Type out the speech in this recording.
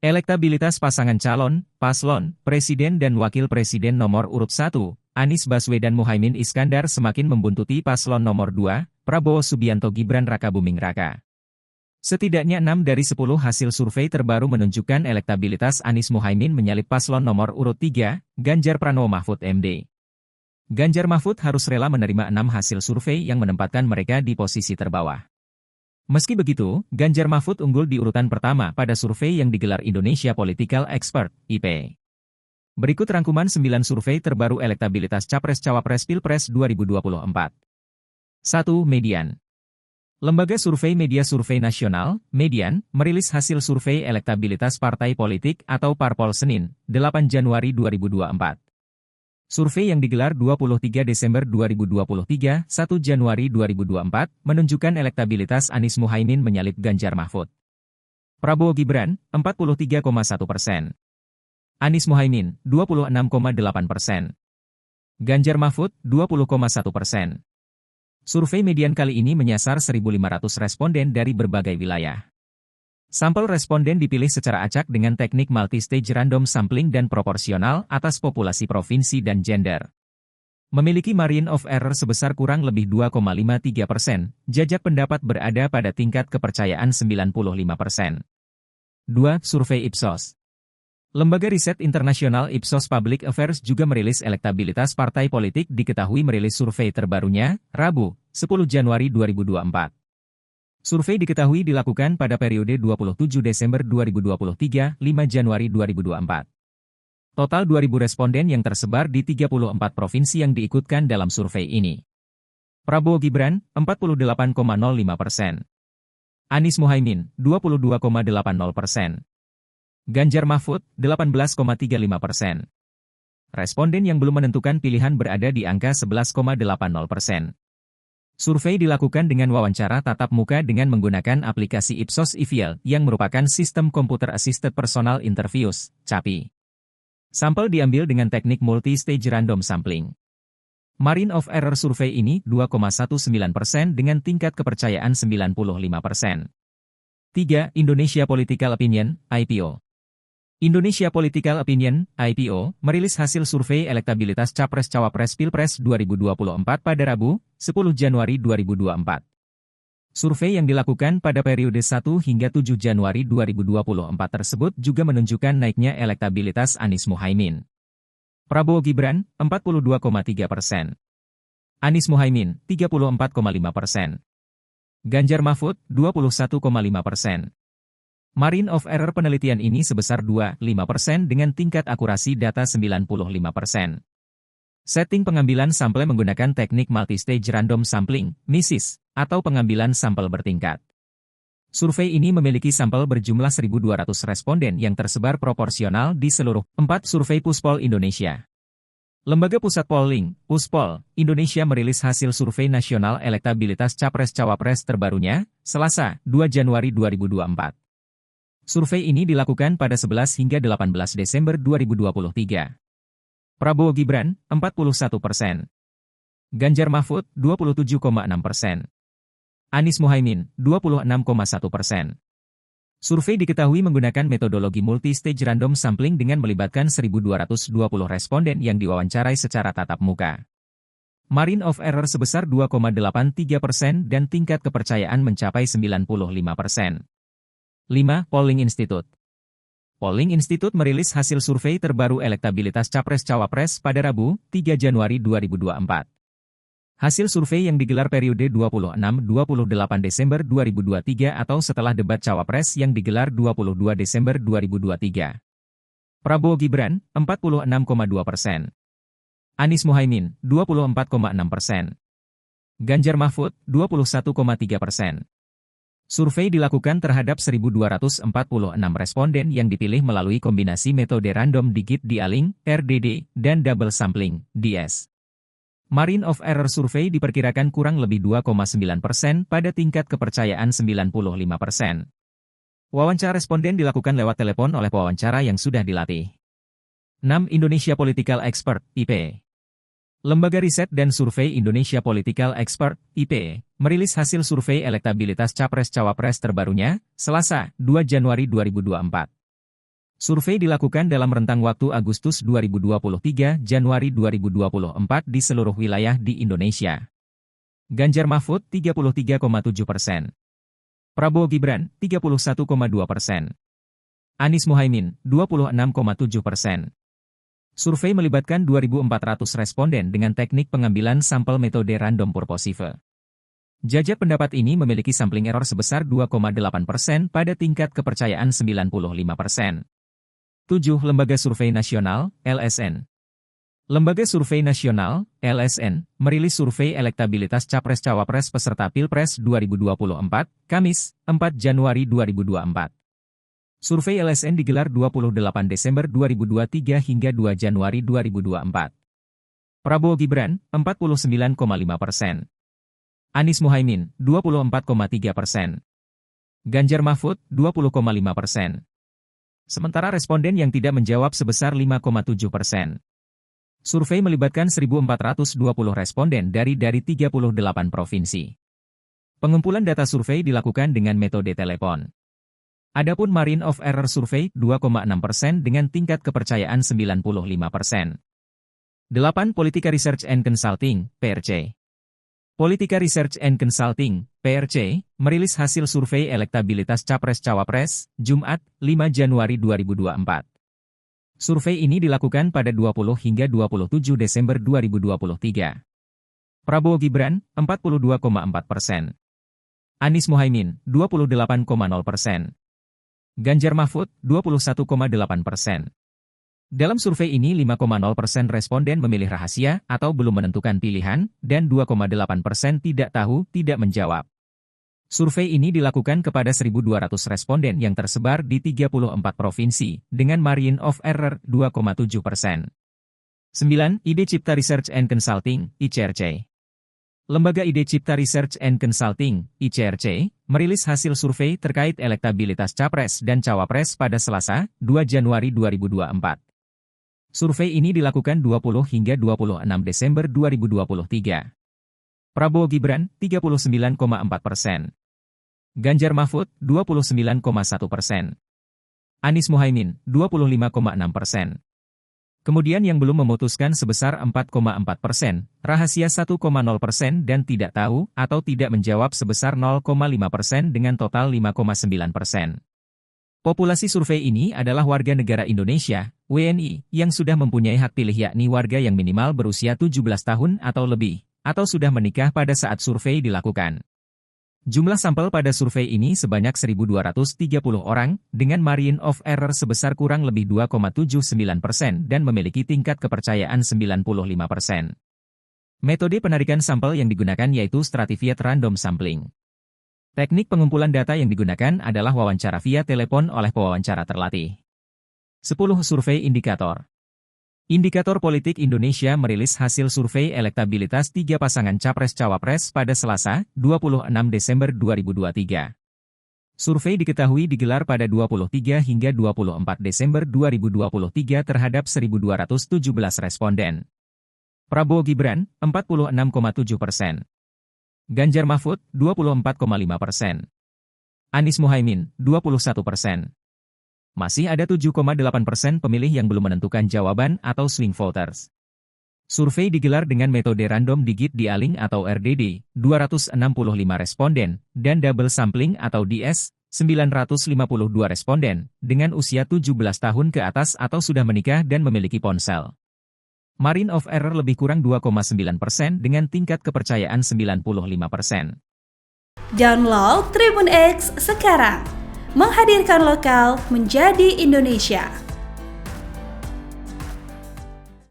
Elektabilitas pasangan calon, paslon, presiden dan wakil presiden nomor urut 1, Anies Baswedan Muhaimin Iskandar semakin membuntuti paslon nomor 2, Prabowo Subianto Gibran Rakabuming Raka. Setidaknya 6 dari 10 hasil survei terbaru menunjukkan elektabilitas Anies Muhaimin menyalip paslon nomor urut 3, Ganjar Pranowo Mahfud MD. Ganjar Mahfud harus rela menerima 6 hasil survei yang menempatkan mereka di posisi terbawah. Meski begitu, Ganjar Mahfud unggul di urutan pertama pada survei yang digelar Indonesia Political Expert, IP. Berikut rangkuman 9 survei terbaru elektabilitas Capres-Cawapres Pilpres 2024. 1. Median. Lembaga Survei Media Survei Nasional, Median, merilis hasil survei elektabilitas partai politik atau Parpol Senin, 8 Januari 2024. Survei yang digelar 23 Desember 2023, 1 Januari 2024, menunjukkan elektabilitas Anies Muhaimin menyalip Ganjar Mahfud. Prabowo Gibran, 43,1%. Anies Muhaimin, 26,8%. Ganjar Mahfud, 20,1%. Survei median kali ini menyasar 1.500 responden dari berbagai wilayah. Sampel responden dipilih secara acak dengan teknik multi-stage random sampling dan proporsional atas populasi provinsi dan gender. Memiliki margin of error sebesar kurang lebih 2,53%, jajak pendapat berada pada tingkat kepercayaan 95%. 2. Survei Ipsos. Lembaga riset internasional Ipsos Public Affairs juga merilis elektabilitas partai politik diketahui merilis survei terbarunya, Rabu, 10 Januari 2024. Survei diketahui dilakukan pada periode 27 Desember 2023, 5 Januari 2024. Total 2.000 responden yang tersebar di 34 provinsi yang diikutkan dalam survei ini. Prabowo Gibran, 48,05%. Anies Muhaimin, 22,80%. Ganjar Mahfud, 18,35%. Responden yang belum menentukan pilihan berada di angka 11,80%. Survei dilakukan dengan wawancara tatap muka dengan menggunakan aplikasi Ipsos IVL yang merupakan sistem Computer Assisted Personal Interviews, CAPI. Sampel diambil dengan teknik multi-stage random sampling. Margin of error survei ini 2,19% dengan tingkat kepercayaan 95%. 3. Indonesia Political Opinion, IPO. Indonesia Political Opinion, IPO, merilis hasil survei elektabilitas Capres-Cawapres Pilpres 2024 pada Rabu, 10 Januari 2024. Survei yang dilakukan pada periode 1 hingga 7 Januari 2024 tersebut juga menunjukkan naiknya elektabilitas Anies Muhaimin. Prabowo Gibran, 42,3%. Anies Muhaimin, 34,5%. Ganjar Mahfud, 21,5%. Margin of error penelitian ini sebesar 2,5% dengan tingkat akurasi data 95%. Setting pengambilan sampel menggunakan teknik multi-stage random sampling, MISIS, atau pengambilan sampel bertingkat. Survei ini memiliki sampel berjumlah 1.200 responden yang tersebar proporsional di seluruh 4 survei Puspol Indonesia. Lembaga Pusat Polling, Puspol, Indonesia merilis hasil survei nasional elektabilitas Capres-Cawapres terbarunya, Selasa, 2 Januari 2024. Survei ini dilakukan pada 11 hingga 18 Desember 2023. Prabowo Gibran, 41%. Ganjar Mahfud, 27,6%. Anies Muhaimin, 26,1%. Survei diketahui menggunakan metodologi multi-stage random sampling dengan melibatkan 1.220 responden yang diwawancarai secara tatap muka. Margin of error sebesar 2,83% dan tingkat kepercayaan mencapai 95%. 5. Polling Institute. Polling Institute merilis hasil survei terbaru elektabilitas Capres-Cawapres pada Rabu, 3 Januari 2024. Hasil survei yang digelar periode 26-28 Desember 2023 atau setelah debat Cawapres yang digelar 22 Desember 2023. Prabowo Gibran, 46,2%. Anies Muhaimin, 24,6%. Ganjar Mahfud, 21,3%. Survei dilakukan terhadap 1.246 responden yang dipilih melalui kombinasi metode random digit dialing, RDD, dan double sampling, DS. Margin of error survei diperkirakan kurang lebih 2,9% pada tingkat kepercayaan 95%. Wawancara responden dilakukan lewat telepon oleh pewawancara yang sudah dilatih. 6. Indonesia Political Expert, IP. Lembaga Riset dan Survei Indonesia Political Expert, IP, merilis hasil survei elektabilitas Capres-Cawapres terbarunya, Selasa, 2 Januari 2024. Survei dilakukan dalam rentang waktu Agustus 2023-Januari 2024 di seluruh wilayah di Indonesia. Ganjar Mahfud 33,7%. Prabowo Gibran 31,2%. Anies Muhaimin 26,7%. Survei melibatkan 2.400 responden dengan teknik pengambilan sampel metode random purposive. Jajak pendapat ini memiliki sampling error sebesar 2,8% pada tingkat kepercayaan 95%. 7. Lembaga Survei Nasional, LSN. Lembaga Survei Nasional, LSN, merilis survei elektabilitas Capres-Cawapres peserta Pilpres 2024, Kamis, 4 Januari 2024. Survei LSN digelar 28 Desember 2023 hingga 2 Januari 2024. Prabowo Gibran, 49,5%. Anies Muhaimin, 24,3%. Ganjar Mahfud, 20,5%. Sementara responden yang tidak menjawab sebesar 5,7%. Survei melibatkan 1.420 responden dari 38 provinsi. Pengumpulan data survei dilakukan dengan metode telepon. Adapun margin of error survei 2,6% dengan tingkat kepercayaan 95%. 8. Politika Research and Consulting, PRC. Politika Research and Consulting, PRC, merilis hasil survei elektabilitas Capres-Cawapres, Jumat, 5 Januari 2024. Survei ini dilakukan pada 20 hingga 27 Desember 2023. Prabowo Gibran, 42,4%. Anies Muhaimin, 28,0%. Ganjar Mahfud, 21,8%. Dalam survei ini 5,0% responden memilih rahasia atau belum menentukan pilihan, dan 2,8% tidak tahu, tidak menjawab. Survei ini dilakukan kepada 1.200 responden yang tersebar di 34 provinsi, dengan margin of error 2,7%. 9. Ide Cipta Research and Consulting, ICRC. Lembaga Ide Cipta Research and Consulting, ICRC, merilis hasil survei terkait elektabilitas Capres dan Cawapres pada Selasa, 2 Januari 2024. Survei ini dilakukan 20 hingga 26 Desember 2023. Prabowo Gibran, 39,4%. Ganjar Mahfud, 29,1%. Anies Muhaimin, 25,6%. Kemudian yang belum memutuskan sebesar 4,4%, rahasia 1,0% dan tidak tahu atau tidak menjawab sebesar 0,5% dengan total 5,9%. Populasi survei ini adalah warga negara Indonesia, WNI, yang sudah mempunyai hak pilih yakni warga yang minimal berusia 17 tahun atau lebih, atau sudah menikah pada saat survei dilakukan. Jumlah sampel pada survei ini sebanyak 1.230 orang, dengan margin of error sebesar kurang lebih 2,79% dan memiliki tingkat kepercayaan 95%. Metode penarikan sampel yang digunakan yaitu stratified random sampling. Teknik pengumpulan data yang digunakan adalah wawancara via telepon oleh pewawancara terlatih. 10. Survei Indikator. Indikator Politik Indonesia merilis hasil survei elektabilitas 3 pasangan Capres-Cawapres pada Selasa, 26 Desember 2023. Survei diketahui digelar pada 23 hingga 24 Desember 2023 terhadap 1.217 responden. Prabowo Gibran, 46,7%. Ganjar Mahfud, 24,5%. Anies Muhaimin, 21%. Masih ada 7,8% pemilih yang belum menentukan jawaban atau swing voters. Survei digelar dengan metode random digit dialing atau RDD, 265 responden, dan double sampling atau DS, 952 responden, dengan usia 17 tahun ke atas atau sudah menikah dan memiliki ponsel. Margin of error lebih kurang 2,9% dengan tingkat kepercayaan 95%. Download Tribun X sekarang. Menghadirkan lokal menjadi Indonesia.